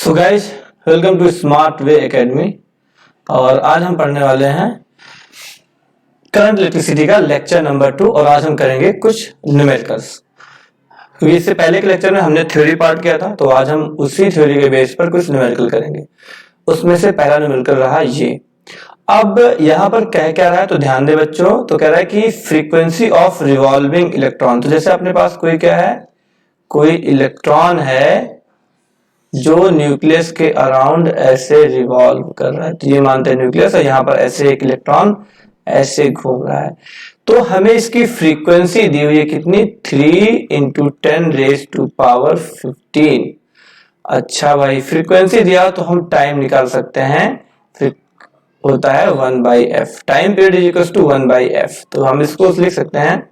So guys, welcome to Smart Way Academy. और आज हम पढ़ने वाले हैं करंट इलेक्ट्रिसिटी का लेक्चर नंबर 2 और आज हम करेंगे कुछ न्यूमेरिकल्स। क्योंकि इससे पहले के लेक्चर में हमने थ्योरी पार्ट किया था, तो आज हम उसी थ्योरी के बेस पर कुछ न्यूमेरिकल करेंगे। उसमें से पहला न्यूमेरिकल रहा ये। अब यहाँ पर कह क्या रहा है तो ध्यान दे बच्चों। तो कह रहा है कि फ्रीक्वेंसी ऑफ रिवॉल्विंग इलेक्ट्रॉन। तो जैसे अपने पास कोई क्या है, कोई इलेक्ट्रॉन है जो न्यूक्लियस के अराउंड ऐसे रिवॉल्व कर रहा है, तो ये मानते हैं न्यूक्लियस है, यहाँ पर ऐसे एक इलेक्ट्रॉन ऐसे घूम रहा है। तो हमें इसकी फ्रीक्वेंसी दी हुई है कितनी, 3 × 10⁻15। अच्छा भाई, फ्रीक्वेंसी दिया तो हम टाइम निकाल सकते हैं, होता है 1/f। Time period is equal to 1/f। तो हम इसको लिख सकते हैं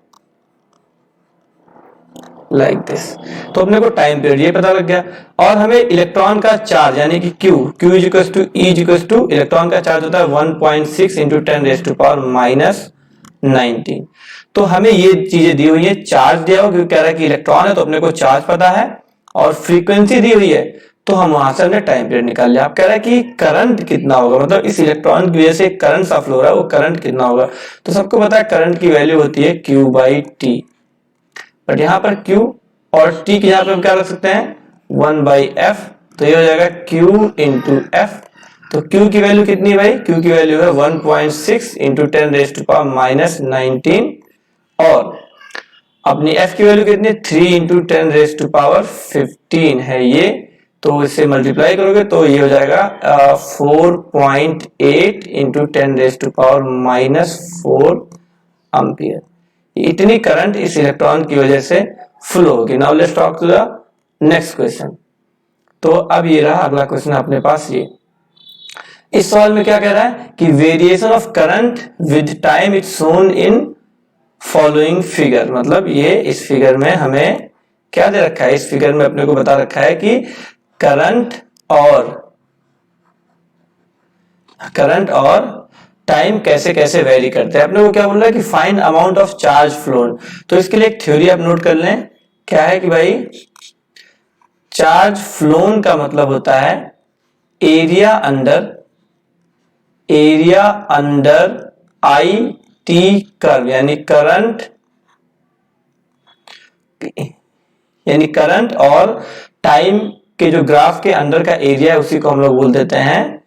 लाइक दिस। तो अपने को टाइम पीरियड ये पता लग गया। और हमें इलेक्ट्रॉन का चार्ज यानी कि Q is equal to E is equal to electron का चार्ज होता है 1.6 × 10⁻−19। तो हमें ये चीजें दी हुई है, चार्ज दिया हुआ क्योंकि कह रहा है कि इलेक्ट्रॉन है तो अपने को चार्ज पता है, और फ्रीक्वेंसी दी हुई है तो हम वहां से हमने टाइम पीरियड निकाल लिया। आप कह रहा है कि करंट कितना होगा, मतलब इस इलेक्ट्रॉन की वजह से करंट सा फ्लो हो रहा है, वो करंट कितना होगा। तो सबको पता है करंट की वैल्यू होती है Q/T। बट यहाँ पर Q और T की यहाँ पे हम क्या रख सकते हैं 1/f। तो ये हो जाएगा Q × f। तो Q की वैल्यू कितनी है भाई, Q की वैल्यू है 1.6 × 10⁻−19 और अपनी f की वैल्यू कितनी है 3 × 10⁻15 है ये। तो इसे मल्टीप्लाई करोगे तो ये हो जाएगा 4.8 × 10⁻⁻4 एम्पियर। इतनी करंट इस इलेक्ट्रॉन की वजह से फ्लो होगी। Now let's talk to the next question. तो अब ये रहा अगला क्वेश्चन अपने पास। ये इस सवाल में क्या कह रहा है कि variation of current with time is shown in following figure. मतलब ये इस फिगर में हमें क्या दे रखा है, इस फिगर में अपने को बता रखा है कि करंट और टाइम कैसे कैसे वेरी करते हैं। अपने को क्या बोल रहा है कि find amount of charge phloem. तो इसके लिए एक थ्योरी आप नोट कर लें। क्या है कि भाई चार्ज फ्लोन का मतलब होता है area under I T curve, यानी करंट और टाइम के जो ग्राफ के अंदर का एरिया है उसी को हम लोग बोल देते हैं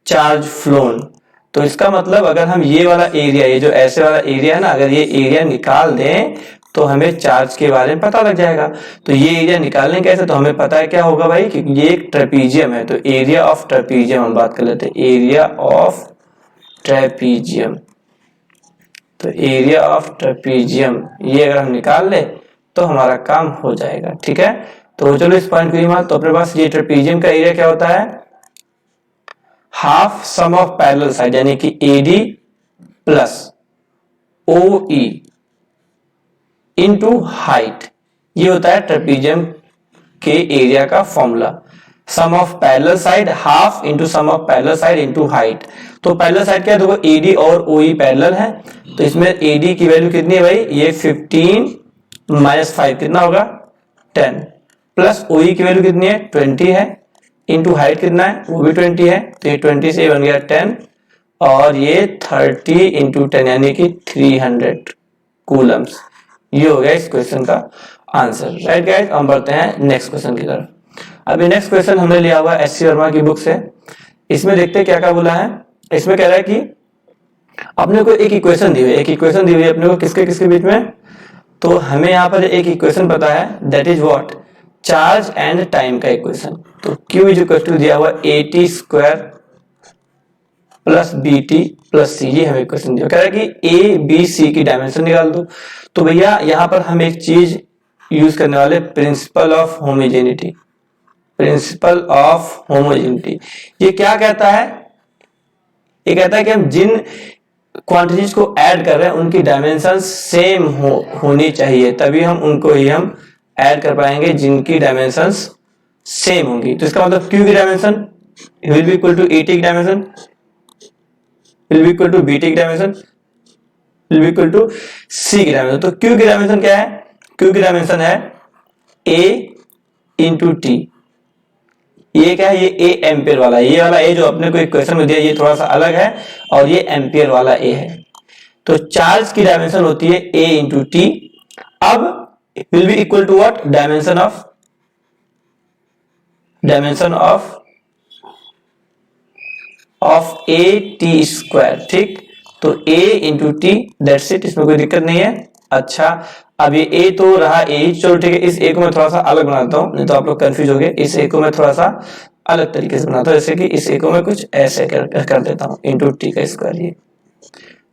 चार्ज फ्लोन। तो इसका मतलब अगर हम ये वाला एरिया, ये जो ऐसे वाला एरिया है ना, अगर ये एरिया निकाल दें तो हमें चार्ज के बारे में पता लग जाएगा। तो ये एरिया निकालने कैसे, तो हमें पता है क्या होगा भाई कि ये एक ट्रेपीजियम है। तो एरिया ऑफ ट्रेपीजियम हम बात कर लेते हैं, एरिया ऑफ ट्रेपीजियम। तो एरिया ऑफ ट्रेपीजियम ये अगर हम निकाल ले तो हमारा काम हो जाएगा। ठीक है, तो चलो इस पॉइंट को ही मान। तो अपने पास ये ट्रेपीजियम का एरिया क्या होता है, half sum of parallel side यानी कि AD plus OE into height. ये होता है ट्रेपीजियम के एरिया का formula. Sum of parallel side half into sum of parallel side into height. तो पैरेलल साइड क्या है, देखो AD और OE पैरेलल है, तो इसमें AD की वैल्यू कितनी है भाई, ये 15 - 5 कितना होगा 10, प्लस OE की वैल्यू कितनी है 20 है, इंटू हाइट कितना है वो भी 20 है। तो ये 20 से बन गया 10 और ये 30 × 10 यानी कि 300 कूलम्स। ये हो गया इस क्वेश्चन का आंसर। राइट गाइस, हम बढ़ते हैं नेक्स्ट क्वेश्चन की तरफ। अभी नेक्स्ट क्वेश्चन हमने लिया हुआ है SC वर्मा की बुक से। इसमें देखते हैं क्या क्या बोला है। इसमें कह रहा है कि अपने को एक इक्वेशन दी हुई है, अपने को किसके किसके बीच में। तो हमें यहाँ पर एक इक्वेशन पता है, that is what, charge and time का इक्वेशन। तो Q इज इक्वल टू दिया हुआ AT² plus BT plus C, ये हमें इक्वेशन दिया। कह रहा है कि ABC की डायमेंशन निकाल दो। तो भैया यहाँ पर हम एक चीज यूज करने वाले, प्रिंसिपल ऑफ होमोजेनिटी। ये क्या कहता है, ये कहता है कि हम जिन क्वांटिटीज को ऐड कर रहे हैं उनकी डायमेंशन सेम होनी चाहिए, तभी हम उनको ही हम ऐड कर पाएंगे जिनकी डायमेंशंस सेम होंगी। तो इसका मतलब Q की dimension will be equal to AT की dimension will be equal to BT की dimension will be equal to C की डायमेंशन। तो Q की डायमेंशन क्या है, Q की डायमेंशन है A × T ये क्या है, ये ए एम्पियर वाला है, ये वाला ए जो अपने को इक्वेशन में दिया ये थोड़ा सा अलग है, और ये एम्पियर वाला ए है। तो चार्ज की डायमेंशन होती है ए इंटू टी। अब will be equal to what, dimension of A T square, ठीक। तो a into T, that's it, इसमें कोई दिक्कत नहीं है। अच्छा, अब ये a तो रहा a, चलो ठीक है, इस a को मैं थोड़ा सा अलग बनाता हूं, नहीं तो आप लोग कंफ्यूज हो गए। इस a को मैं थोड़ा सा अलग तरीके से बनाता हूं, जैसे कि इस a को मैं कुछ ऐसे कर देता हूं, इंटू टी का स्क्वायर। ये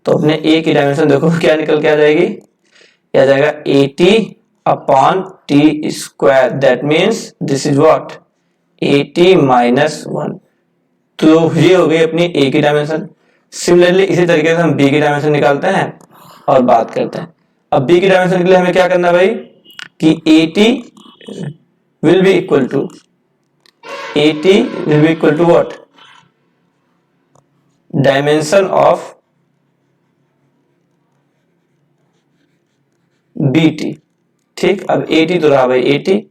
तो अपने a की डायमेंशन देखो क्या निकल के आ जाएगी, क्या आ जाएगा, A T upon T square, that means this is what, A T minus 1। तो ये हो गई अपनी ए की डायमेंशन। सिमिलरली इसी तरीके से हम बी की डायमेंशन निकालते हैं और बात करते हैं। अब बी की डायमेंशन के लिए हमें क्या करना है भाई, कि A T will be equal to what, dimension of B T, ठीक। अब ए टी तो रहा भाई A T,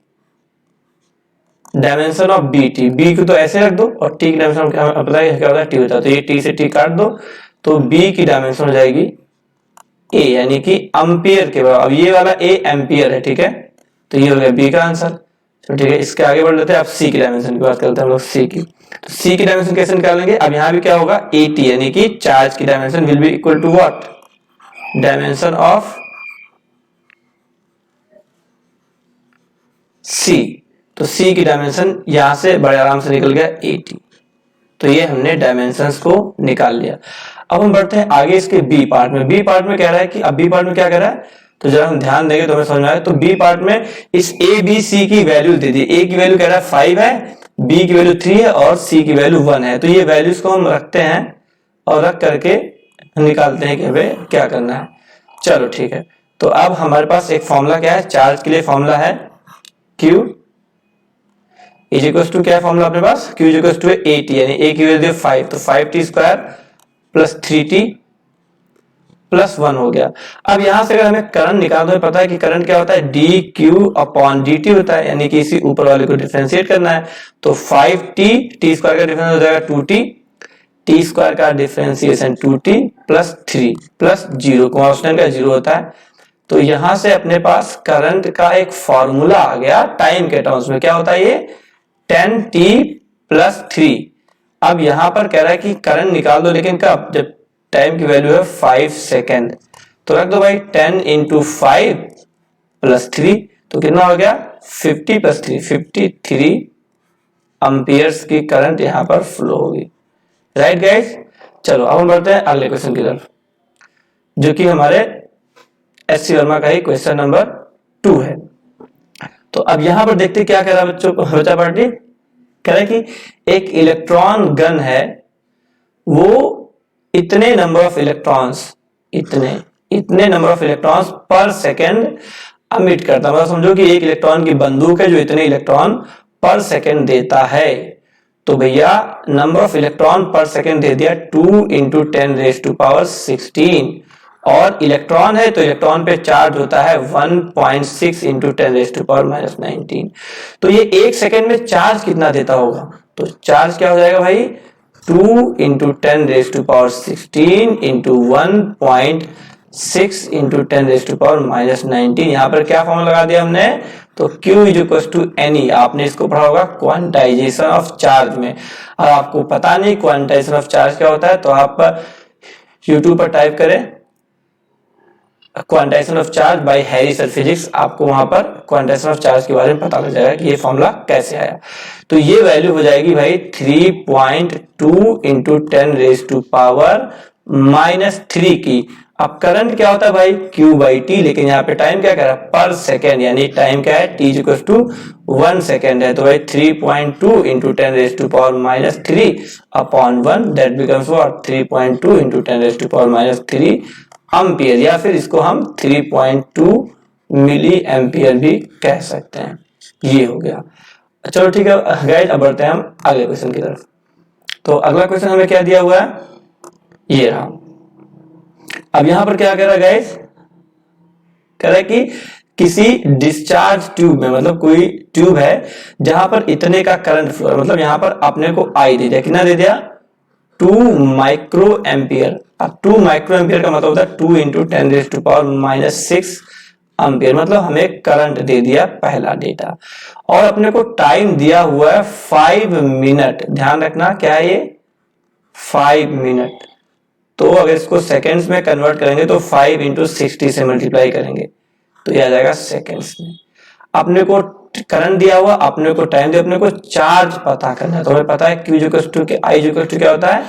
dimension of B T, B को तो ऐसे रख दो और टी की डायमेंशन क्या होता है टी होता है, तो ये टी से टी काट दो, तो बी की डायमेंशन हो जाएगी ए, यानी कि एम्पियर के बराबर। अब ये वाला ए एम्पियर है, ठीक है, तो ये हो गया बी का आंसर। तो ठीक है, इसके आगे बढ़ लेते हैं। अब सी की डायमेंशन की बात करते हैं हम लोग, सी की। तो सी की डायमेंशन कैसे निकालेंगे, अब यहाँ भी क्या होगा, ए टी, यानी कि चार्ज की dimension will be equal to what, dimension of C. तो सी की डायमेंशन यहां से बड़े आराम से निकल गया 80। तो ये हमने डायमेंशंस को निकाल लिया। अब हम बढ़ते हैं आगे इसके बी पार्ट में। बी पार्ट में कह रहा है कि अब बी पार्ट में क्या कह रहा है, तो जरा हम ध्यान देंगे तो हमें समझ में आएगा। तो बी पार्ट में इस ए बी सी की वैल्यू दे दी। ए की वैल्यू कह रहा है 5 है, बी की वैल्यू 3 है और सी की वैल्यू 1 है। तो ये वैल्यूज को हम रखते हैं और रख करके निकालते हैं कि हमें क्या करना है। चलो ठीक है, तो अब हमारे पास एक फॉर्मूला क्या है चार्ज के लिए, फॉर्मूला है Q इज इक्वल टू, क्या फॉर्मूला अपने पास, Q is equal to A T, यानी ए की वैल्यू 5, तो 5t square plus 3t plus 1 हो गया। अब यहां से अगर हमें करंट निकालना है, पता है कि करंट क्या होता है, D Q upon D T होता है, यानी कि इसी ऊपर वाले को डिफरेंशिएट करना है। तो 5t, टी स्क्वायर का डिफरेंस हो जाएगा 2t, टी स्क्वायर का differentiation 2t plus 3 plus 0, constant का 0 होता है। तो यहां से अपने पास करंट का एक फॉर्मूला आ गया टाइम के टर्म्स में, क्या होता है ये 10t प्लस 3। अब यहां पर कह रहा है कि करंट निकाल दो, लेकिन कब, जब टाइम की वैल्यू है 5 सेकेंड। तो रख दो भाई 10 इंटू 5 प्लस 3, तो कितना हो गया 50 प्लस 3, 53 एम्पियर्स की करंट यहां पर फ्लो होगी। राइट गाइस, चलो अब हम बढ़ते हैं अगले क्वेश्चन की तरफ, जो कि हमारे एससी वर्मा का ही क्वेश्चन नंबर 2 है। तो अब यहां पर देखते क्या कह रहा है बच्चों, बच्चा पार्टी कह रहा है कि एक इलेक्ट्रॉन गन है, वो इतने नंबर ऑफ इलेक्ट्रॉन्स, इतने नंबर ऑफ इलेक्ट्रॉन्स पर सेकेंड अमिट करता है। मतलब समझो कि एक इलेक्ट्रॉन की बंदूक है जो इतने इलेक्ट्रॉन पर सेकेंड देता है। तो भैया नंबर ऑफ इलेक्ट्रॉन पर सेकेंड दे दिया 2 इंटू 10⁻16, और इलेक्ट्रॉन है तो इलेक्ट्रॉन पे चार्ज होता है 1.6 इंटू 10⁻19। तो ये एक सेकेंड में चार्ज कितना देता होगा, तो चार्ज क्या हो जाएगा भाई 2 इंटू 10⁻16 इंटू 1.6 इंटू 10⁻19। यहाँ पर क्या फॉर्मूला लगा दिया हमने, तो Q is equal to NE। आपने इसको पढ़ा होगा क्वांटाइजेशन ऑफ चार्ज में। और आपको पता नहीं क्वांटाइजेशन ऑफ चार्ज क्या होता है, तो आप यूट्यूब पर टाइप करें quantization of charge by Harry sir physics, आपको वहां पर क्वांटाइजेशन ऑफ चार्ज के बारे में पता लग जाएगा कि ये फॉर्मूला कैसे आया। तो ये वैल्यू हो जाएगी भाई 3.2 इंटू 10⁻³ की। अब करंट क्या होता है भाई Q/T, लेकिन यहाँ पे टाइम क्या कह रहा है पर सेकेंड, यानी टाइम क्या है T इक्वल टू 1 सेकेंड है। तो भाई 3.2 into 10⁻³ upon 1, that becomes what 3.2 into 10⁻³ ampere, या फिर इसको हम 3.2 मिली एम्पियर भी कह सकते हैं। ये हो गया। चलो ठीक है गाइस, अब बढ़ते हैं हम अगले क्वेश्चन की तरफ। तो अगला क्वेश्चन हमें क्या दिया हुआ है, ये रहा। अब यहां पर क्या कह रहा है गाइस, कह रहा है कि किसी डिस्चार्ज ट्यूब में, मतलब कोई ट्यूब है जहां पर इतने का करंट फ्लो है, मतलब यहां पर आपने को आई दे दिया, कितना दे दिया 2 माइक्रो एम्पियर। अब 2 माइक्रो एम्पियर का मतलब होता है 2 इंटू 10⁻⁻6 एम्पियर, मतलब हमें करंट दे दिया पहला डेटा। और अपने को टाइम दिया हुआ है 5 मिनट, ध्यान रखना क्या है ये 5 मिनट। तो अगर इसको सेकेंड्स में कन्वर्ट करेंगे तो 5 इंटू 60 से मल्टीप्लाई करेंगे तो ये आ जाएगा सेकेंड्स में। अपने को करंट दिया हुआ, अपने को टाइम दिया, अपने को चार्ज पता करना है। तो हमें पता है Q = I = क्या होता है,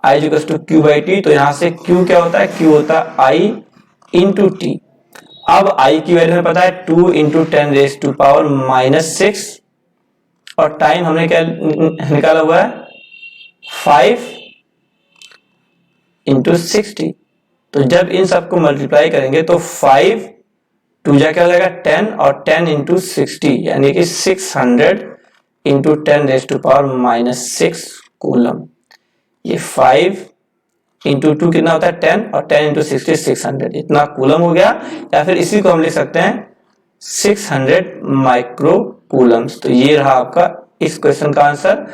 I = Q/T। तो यहां से Q क्या होता है, Q होता है I इंटू T। अब I की वैल्यू हमें पता है 2 इंटू 10⁻⁻6 और टाइम हमने क्या निकाला हुआ है 5 इंटू 60। तो जब इन सबको मल्टीप्लाई करेंगे तो 5 2 जा क्या हो जाएगा 10 और 10 इंटू 60 यानी कि 600 इंटू 10⁻⁻6 कूलम। ये 5 इंटू 2 कितना होता है 10 और 10 इंटू 60 600, इतना कूलम हो गया। या फिर इसी को हम लिख सकते हैं 600 माइक्रो कूलम्स। तो ये रहा आपका इस क्वेश्चन का आंसर।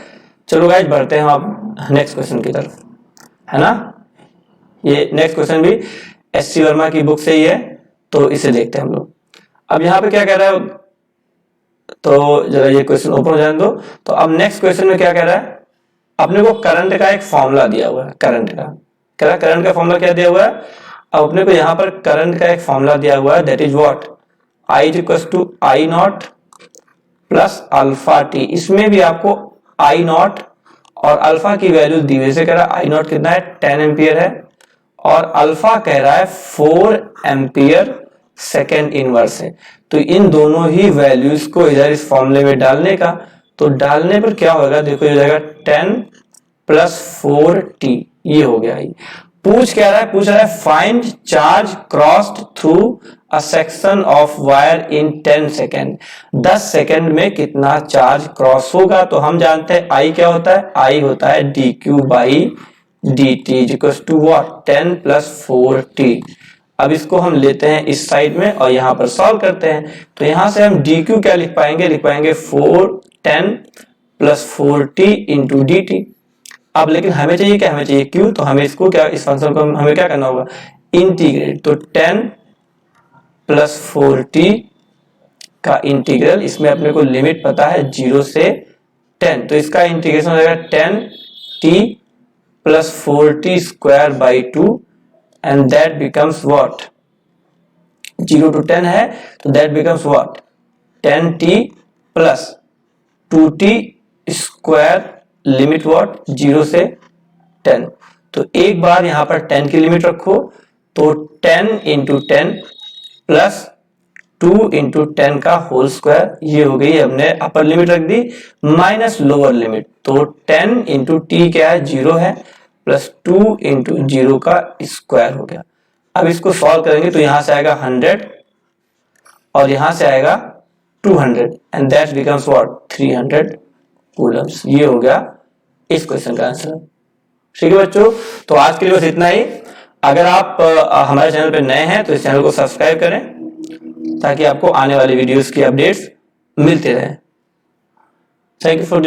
चलो गाइस बढ़ते हैं आप नेक्स्ट क्वेश्चन की तरफ, है ना। ये नेक्स्ट क्वेश्चन भी SC वर्मा की बुक से ही है, तो इसे देखते हैं हम लोग। अब यहाँ पे क्या कह रहा है, तो जरा ये क्वेश्चन ओपन हो जाने दो। तो अब नेक्स्ट क्वेश्चन में क्या कह रहा है, अपने को करंट का एक फॉर्मूला दिया हुआ है, करंट का फॉर्मूला क्या दिया हुआ है। अब अपने को यहाँ पर करंट का एक फॉर्मूला दिया हुआ है, that is what I = I0 plus alpha T. इसमें भी आपको I0 और अल्फा की वैल्यू दी हुई, कह रहा है I0 कितना है 10 एम्पियर है और अल्फा कह रहा है 4 एम्पियर सेकेंड इनवर्स है। तो इन दोनों ही वैल्यूज को इधर इस फॉर्मूले में डालने का, तो डालने पर क्या होगा देखो, ये हो जाएगा 10 + 4t, ये हो गया। पूछ रहा है find charge crossed through a section of wire in 10 second. 10 second में कितना चार्ज क्रॉस होगा। तो हम जानते हैं I क्या होता है, I होता है dq/dt = what 10 + 4t। अब इसको हम लेते हैं इस साइड में और यहां पर सॉल्व करते हैं। तो यहां से हम dq क्या लिख पाएंगे, 10 + 4t × dt। अब लेकिन हमें चाहिए क्या, हमें चाहिए q। तो हमें इसको क्या, इस फंक्शन को हमें क्या करना होगा, इंटीग्रेट। तो 10 + 4t का इंटीग्रल, इसमें अपने को लिमिट पता है 0 से 10, तो इसका इंटीग्रेशन हो जाएगा 10t + 4t² / 2 and that becomes what 0 to 10 है, तो that becomes what 10t + 2t² limit what 0 से 10। तो एक बार यहां पर 10 की लिमिट रखो, तो 10 × 10 + 2 × 10 का होल स्क्वायर, ये हो गई। हमने अपर लिमिट रख दी माइनस लोअर लिमिट, तो 10 × t क्या है 0 है प्लस 2 × 0 का स्क्वायर हो गया। अब इसको सॉल्व करेंगे तो यहां से आएगा 100 और यहां से आएगा 200 and that becomes what 300 Coulomb's. ये हो गया इस क्वेश्चन का आंसर। ठीक है बच्चों, तो आज के लिए बस इतना ही। अगर आप हमारे चैनल पर नए हैं तो इस चैनल को सब्सक्राइब करें ताकि आपको आने वाली वीडियोस की अपडेट्स मिलते रहें। Thank you for